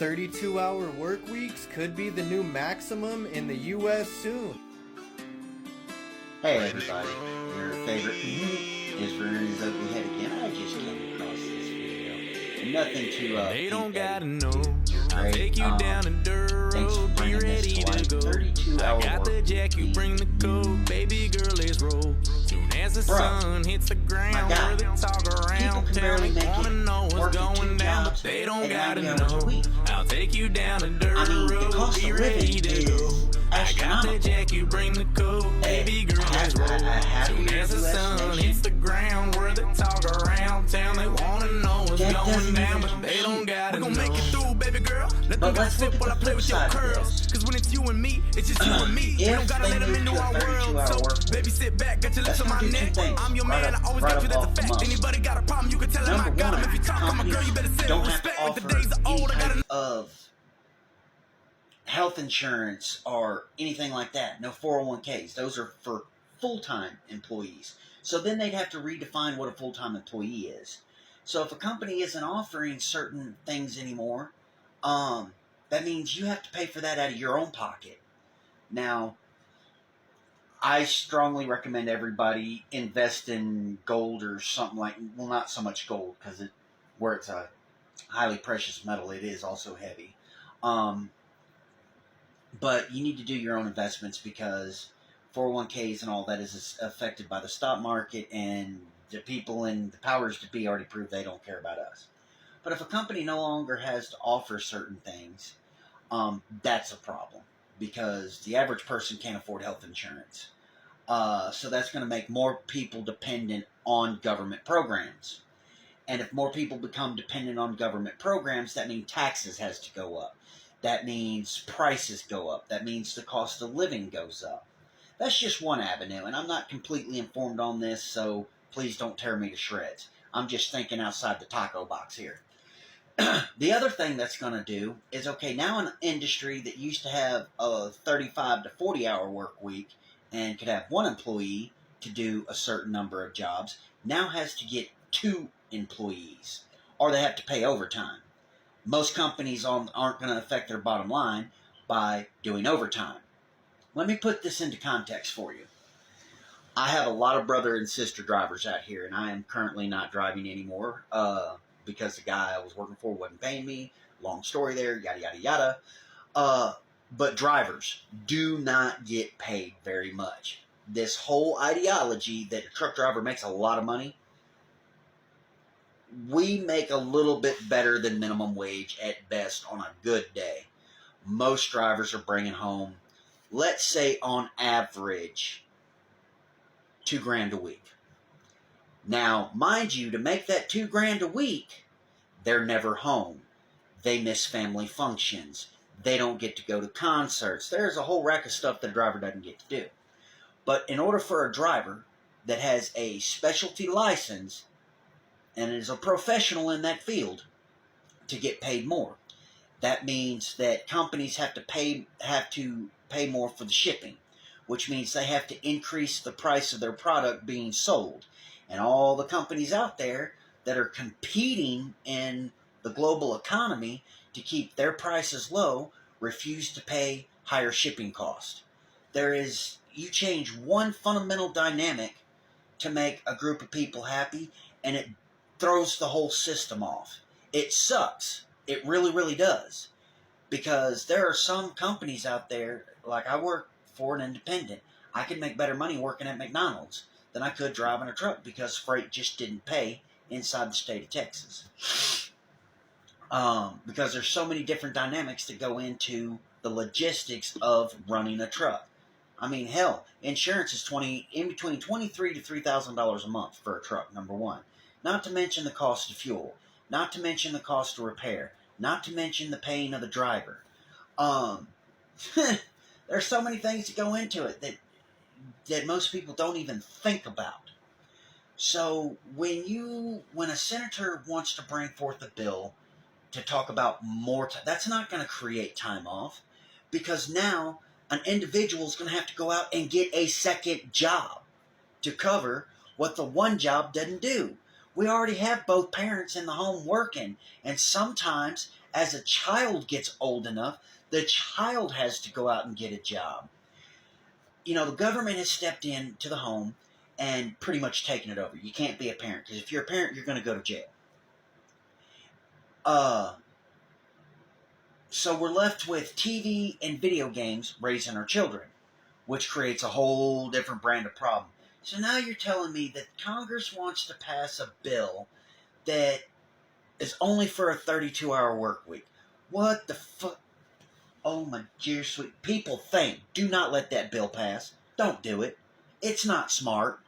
32-hour work weeks could be the new maximum in the U.S. soon. Hey everybody, your favorite is Vernon's Ugly Head again. I just came across this video. Nothing too they don't gotta know. I'll take you down the dirt road. Be ready to go. I got the jack, you bring the coke. Baby girl, let's roll. Soon as the sun hits the ground, where they talk around town, they wanna know what's going down, but they don't gotta know. I'll take you down the dirt road. Be ready to go. I got the jack, you bring the coke. Baby girl, let's roll. Soon as the sun hits the ground, where they talk around town, they wanna know what's going down, but they don't gotta know. We gon' make it through, baby girl. Let them go slip while I play with your curls. Cause when it's you and me, it's just you and me. We don't gotta let them into our world. So, baby, sit back, got your lips on my neck. I'm your man, I always got you, that's a fact. Anybody got a problem, you can tell them I got them. If you talk, I'm a girl, you better sit and respect. With the days are old, I gotta of health insurance or anything like that. No 401ks. Those are for full-time employees. So then they'd have to redefine what a full-time employee is. So if a company isn't offering certain things anymore, that means you have to pay for that out of your own pocket. Now, I strongly recommend everybody invest in gold or something like, well, not so much gold, because where it's a highly precious metal, it is also heavy. But you need to do your own investments because 401ks and all that is affected by the stock market, and the people in the powers to be already proved they don't care about us. But if a company no longer has to offer certain things, that's a problem because the average person can't afford health insurance. So that's going to make more people dependent on government programs. And if more people become dependent on government programs, that means taxes has to go up. That means prices go up. That means the cost of living goes up. That's just one avenue, and I'm not completely informed on this, so please don't tear me to shreds. I'm just thinking outside the taco box here. The other thing that's going to do is, okay, now an industry that used to have a 35 to 40-hour work week and could have one employee to do a certain number of jobs, now has to get 2 employees, or they have to pay overtime. Most companies aren't going to affect their bottom line by doing overtime. Let me put this into context for you. I have a lot of brother and sister drivers out here, and I am currently not driving anymore because the guy I was working for wasn't paying me. Long story there, yada, yada, yada. But drivers do not get paid very much. This whole ideology that a truck driver makes a lot of money, we make a little bit better than minimum wage at best on a good day. Most drivers are bringing home, let's say on average, $2,000 a week. Now, mind you, to make that $2,000 a week, they're never home. They miss family functions. They don't get to go to concerts. There's a whole rack of stuff that a driver doesn't get to do. But in order for a driver that has a specialty license and is a professional in that field to get paid more, that means that companies have to pay more for the shipping, which means they have to increase the price of their product being sold. And all the companies out there that are competing in the global economy to keep their prices low refuse to pay higher shipping costs. You change one fundamental dynamic to make a group of people happy, and it throws the whole system off. It sucks. It really, really does. Because there are some companies out there, like I work for an independent. I could make better money working at McDonald's than I could driving a truck because freight just didn't pay inside the state of Texas. Because there's so many different dynamics that go into the logistics of running a truck. I mean, hell, insurance is in between $23,000 to $3,000 a month for a truck, number one. Not to mention the cost of fuel. Not to mention the cost of repair. Not to mention the paying of the driver. There's so many things that go into it that most people don't even think about. So when a senator wants to bring forth a bill to talk about more time, that's not going to create time off, because now an individual is going to have to go out and get a second job to cover what the one job doesn't do. We already have both parents in the home working, and sometimes As a child gets old enough, the child has to go out and get a job. You know, the government has stepped into the home and pretty much taken it over. You can't be a parent, because if you're a parent, you're going to go to jail. So we're left with TV and video games raising our children, which creates a whole different brand of problem. So now you're telling me that Congress wants to pass a bill that is only for a 32-hour work week. What the fuck? Oh my dear sweet. People think. Do not let that bill pass. Don't do it. It's not smart.